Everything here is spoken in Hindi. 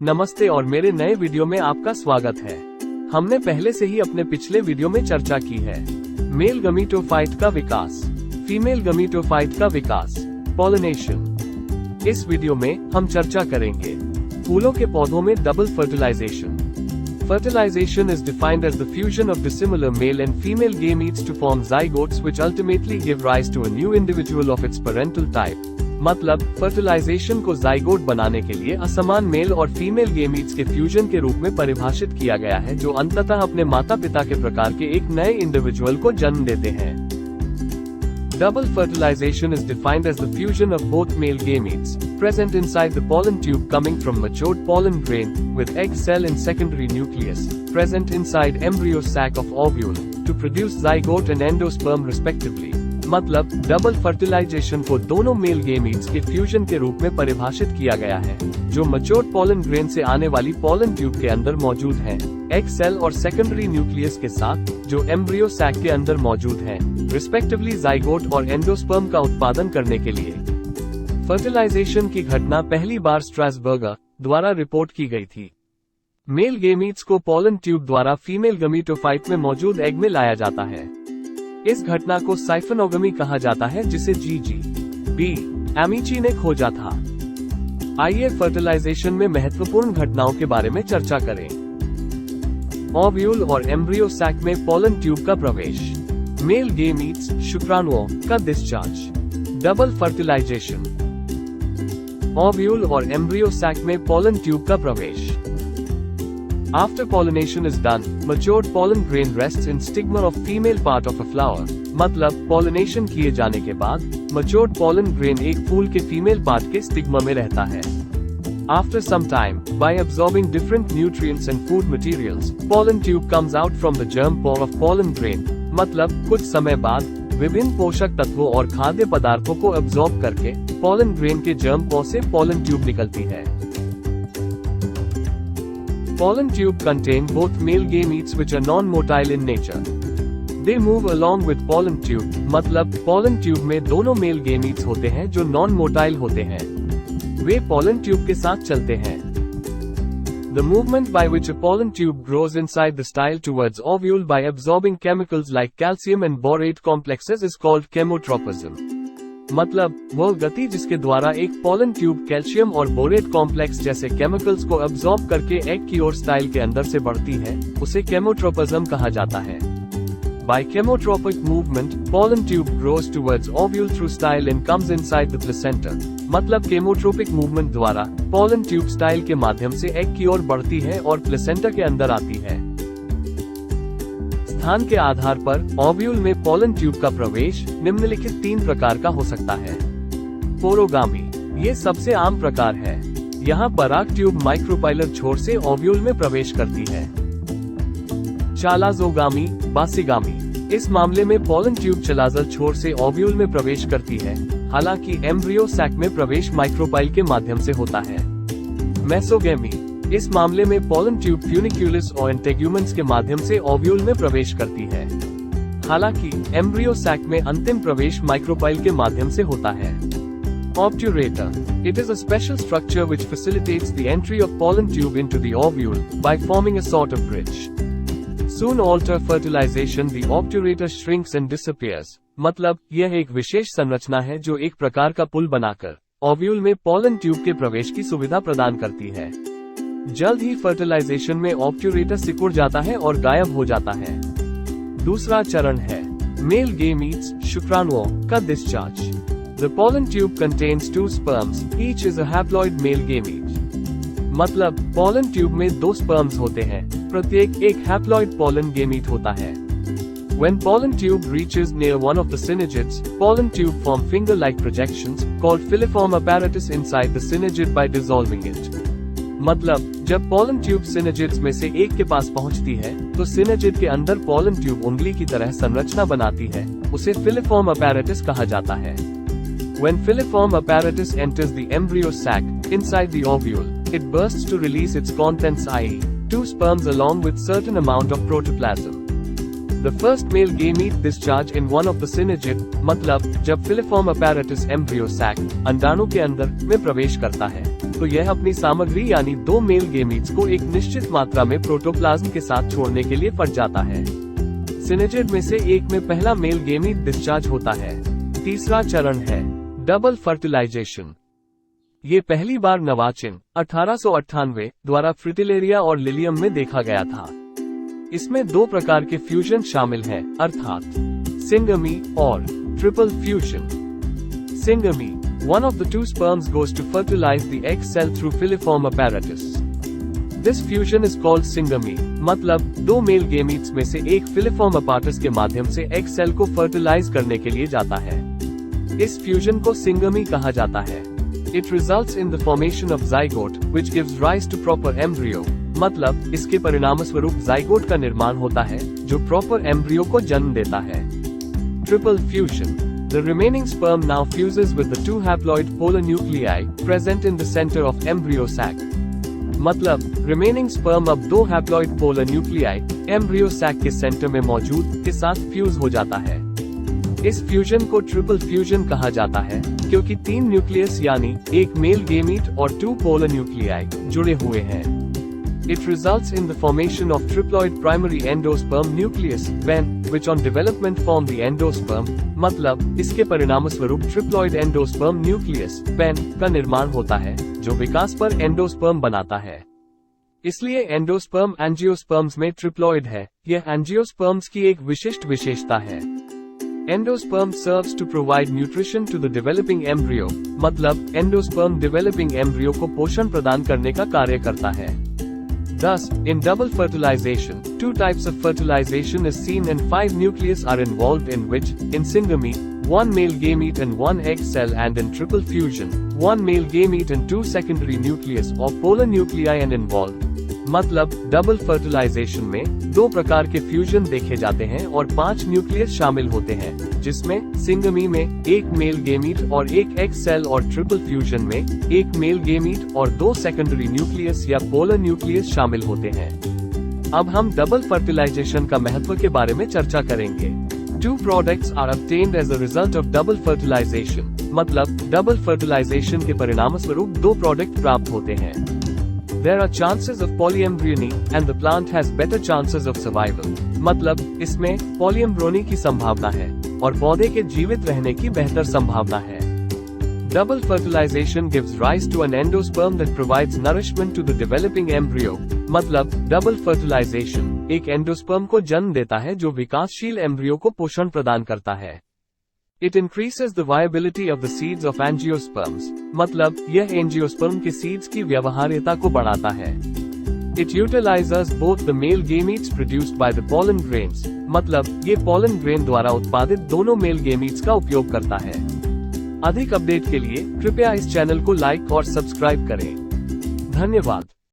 नमस्ते और मेरे नए वीडियो में आपका स्वागत है। हमने पहले से ही अपने पिछले वीडियो में चर्चा की है मेल गमीटोफाइट का विकास, फीमेल गमीटोफाइट का विकास, पॉलिनेशन। इस वीडियो में हम चर्चा करेंगे फूलों के पौधों में double fertilization. Fertilization is defined as the fusion of dissimilar male and female gametes to form zygotes which ultimately give rise to a new individual of its parental type। मतलब फर्टिलाइजेशन को जाइगोट बनाने के लिए असमान मेल और फीमेल गेमीट्स के फ्यूजन के रूप में परिभाषित किया गया है, जो अंततः अपने माता पिता के प्रकार के एक नए इंडिविजुअल को जन्म देते हैं। Double fertilization is defined as the fusion of both male gametes present inside the pollen tube coming from matured pollen grain with egg cell and secondary nucleus present inside embryo sac of ovule to produce zygote and endosperm respectively। मतलब डबल फर्टिलाइजेशन को दोनों मेल गेमीट्स के फ्यूजन के रूप में परिभाषित किया गया है, जो मच्योर्ड पॉलन ग्रेन से आने वाली पॉलन ट्यूब के अंदर मौजूद हैं, एग सेल और सेकेंडरी न्यूक्लियस के साथ, जो एम्ब्रियो सैक के अंदर मौजूद हैं, रिस्पेक्टिवली जाइगोट और एंडोस्पर्म का उत्पादन करने के लिए। फर्टिलाइजेशन की घटना पहली बार स्ट्रासबर्गर द्वारा रिपोर्ट की गई थी। मेल गेमीट्स को पॉलन ट्यूब द्वारा फीमेल गमीटोफाइट में मौजूद एग में लाया जाता है। इस घटना को साइफनोगमी कहा जाता है, जिसे G.G.B. एमिची ने खोजा था। आइए फर्टिलाइजेशन में महत्वपूर्ण घटनाओं के बारे में चर्चा करें। ओव्यूल और एम्ब्रियो सैक में पॉलन ट्यूब का प्रवेश, मेल गेमीट्स शुक्राणुओं का डिस्चार्ज, डबल फर्टिलाइजेशन। ओव्यूल और एम्ब्रियो सैक में पॉलन ट्यूब का प्रवेश। After pollination is done, matured pollen grain rests in stigma of female part of a flower। मतलब pollination किए जाने के बाद matured pollen grain एक फूल के फीमेल पार्ट के स्टिग्मा में रहता है। After some time, by absorbing different nutrients and food materials, pollen tube comes out from the germ pore of pollen grain। मतलब कुछ समय बाद विभिन्न पोषक तत्वों और खाद्य पदार्थों को एब्जॉर्ब करके pollen grain के germ pore से pollen tube निकलती है। Pollen tube contain both male gametes which are non-motile in nature। They move along with pollen tube। मतलब pollen tube में दोनों male gametes होते हैं जो non-motile होते हैं। वे pollen tube के साथ चलते हैं। The movement by which a pollen tube grows inside the style towards ovule by absorbing chemicals like calcium and borate complexes is called chemotropism। मतलब वह गति जिसके द्वारा एक पॉलन ट्यूब कैल्शियम और बोरेट कॉम्प्लेक्स जैसे केमिकल्स को एब्जॉर्ब करके एग की ओर स्टाइल के अंदर से बढ़ती है, उसे केमोट्रोपिज्म कहा जाता है। By chemotropic movement, pollen tube grows towards ovule through style and comes inside the placenta। मतलब केमोट्रोपिक मूवमेंट द्वारा पॉलन ट्यूब स्टाइल के माध्यम से एग की ओर बढ़ती है और प्लेसेंटा के अंदर आती है। स्थान के आधार पर ओव्यूल में पॉलन ट्यूब का प्रवेश निम्नलिखित 3 प्रकार का हो सकता है। पोरोगामी, ये सबसे आम प्रकार है। यहाँ पराग ट्यूब माइक्रोपाइलर छोर से ओव्यूल में प्रवेश करती है। चालाजोगामी, बासिगामी, इस मामले में पॉलन ट्यूब चलाजल छोर से ओव्यूल में प्रवेश करती है, हालांकि एम्ब्रियो सैक में प्रवेश माइक्रोपाइल के माध्यम से होता है। मेसोगेमी, इस मामले में पॉलन ट्यूब फ्यूनिक्यूलिस और इंटेग्यूमेंट्स के माध्यम से ओव्यूल में प्रवेश करती है, हालांकि एम्ब्रियो सैक में अंतिम प्रवेश माइक्रोपाइल के माध्यम से होता है। Obturator, it is a special structure which facilitates the entry of pollen tube into the ovule by forming a sort of bridge. Soon after fertilization the obturator shrinks and disappears। मतलब यह एक विशेष संरचना है जो एक प्रकार का पुल बनाकर ओव्यूल में पॉलन ट्यूब के प्रवेश की सुविधा प्रदान करती है। जल्द ही फर्टिलाइजेशन में ऑब्ट्यूरेटर सिकुड़ जाता है और गायब हो जाता है। दूसरा चरण है मेल गेमीट्स शुक्राणुओं का discharge. The pollen tube contains 2 sperms, each is a haploid male gamete। मतलब पॉलन ट्यूब में 2 स्पर्म्स होते हैं, प्रत्येक एक हैप्लॉइड पॉलन गेमीट होता है। When pollen tube reaches near one of the synergids, pollen tube form finger-like projections called filiform apparatus inside the synergid by dissolving it। मतलब जब पॉलन ट्यूब सिनर्जिड्स में से एक के पास पहुंचती है, तो सिनर्जिड के अंदर पॉलन ट्यूब उंगली की तरह संरचना बनाती है, उसे फिलिफॉर्म अपैरेटस कहा जाता है। When filiform apparatus enters the embryo sac inside the ovule, it bursts to release its contents, i.e., 2 sperms along with certain amount of protoplasm। The first male gamete discharge in one of the synergid। मतलब जब filiform apparatus embryo sac अंडाणु के अंदर में प्रवेश करता है, तो यह अपनी सामग्री यानी 2 मेल गेमीट्स को एक निश्चित मात्रा में प्रोटोप्लाज्म के साथ छोड़ने के लिए फट जाता है। सिनेजिड में से एक में पहला मेल गेमीट डिस्चार्ज होता है। तीसरा चरण है डबल फर्टिलाइजेशन। ये पहली बार नवाचिन 1898 द्वारा फ्रिटिलेरिया और लिलियम में देखा गया था। इसमें 2 प्रकार के फ्यूजन शामिल हैं, अर्थात सिंगमी और ट्रिपल फ्यूजन। सिंगमी, one of the 2 sperms goes to fertilize the egg cell through filiform apparatus. This fusion is called syngamy, मतलब 2 मेल गेमीट्स में से एक फिलिफॉर्म अपार्टस के माध्यम से एग सेल को फर्टिलाइज करने के लिए जाता है। इस फ्यूजन को सिंगमी कहा जाता है। It results in the formation of zygote, which gives rise to proper embryo. मतलब इसके परिणामस्वरूप जाइगोट का निर्माण होता है जो प्रॉपर एम्ब्रियो को जन्म देता है। Triple fusion. The remaining sperm now fuses with the 2 haploid polar nuclei present in the center of embryo sac. मतलब रिमेनिंग स्पर्म अब 2 haploid polar nuclei embryo sac के सेंटर में मौजूद के साथ फ्यूज हो जाता है। इस फ्यूजन को ट्रिपल फ्यूजन कहा जाता है क्योंकि 3 न्यूक्लियस यानी एक मेल गेमीट और 2 पोलर न्यूक्लियाई जुड़े हुए हैं। It results in the formation of triploid primary endosperm nucleus when, which on development form the endosperm, मतलब इसके परिणामस्वरूप ट्रिप्लॉइड एंडोस्पर्म न्यूक्लियस पेन का निर्माण होता है जो विकास पर एंडोस्पर्म बनाता है। इसलिए एंडोस्पर्म एंजियोस्पर्म्स में ट्रिप्लॉइड है। यह एंजियोस्पर्म्स की एक विशिष्ट विशेषता है। Endosperm serves to provide nutrition to the developing embryo, मतलब एंडोस्पर्म डेवलपिंग एम्ब्रियो को पोषण प्रदान करने का कार्य करता है। Thus, in double fertilization, 2 types of fertilization is seen and 5 nucleus are involved in which, in syngamy, 1 male gamete and 1 egg cell, and in triple fusion, 1 male gamete and 2 secondary nucleus or polar nuclei and involved. मतलब डबल फर्टिलाइजेशन में 2 प्रकार के फ्यूजन देखे जाते हैं और 5 न्यूक्लियस शामिल होते हैं, जिसमें सिंगमी में 1 मेल गेमीट और 1 एग सेल और ट्रिपल फ्यूजन में 1 मेल गेमीट और 2 सेकेंडरी न्यूक्लियस या पोलर न्यूक्लियस शामिल होते हैं। अब हम डबल फर्टिलाइजेशन का महत्व के बारे में चर्चा करेंगे। 2 products are obtained as a result of double fertilization, मतलब डबल फर्टिलाइजेशन के परिणामस्वरूप 2 प्रोडक्ट प्राप्त होते हैं। There are chances of polyembryony and the plant has better chances of survival. मतलब इसमें पॉलीएम्ब्रोनी की संभावना है और पौधे के जीवित रहने की बेहतर संभावना है। Double fertilization gives rise to an endosperm that provides nourishment to the developing embryo. मतलब डबल फर्टिलाइजेशन एक एंडोस्पर्म को जन्म देता है जो विकासशील एम्ब्रियो को पोषण प्रदान करता है। It increases the viability of the seeds of angiosperms, मतलब यह एंजियोस्पर्म के सीड्स की व्यवहार्यता को बढ़ाता है। It utilizes both the male gametes produced by the pollen grains, मतलब ये pollen grain द्वारा उत्पादित दोनों मेल गेमीट्स का उपयोग करता है। अधिक अपडेट के लिए कृपया इस चैनल को लाइक और सब्सक्राइब करें। धन्यवाद।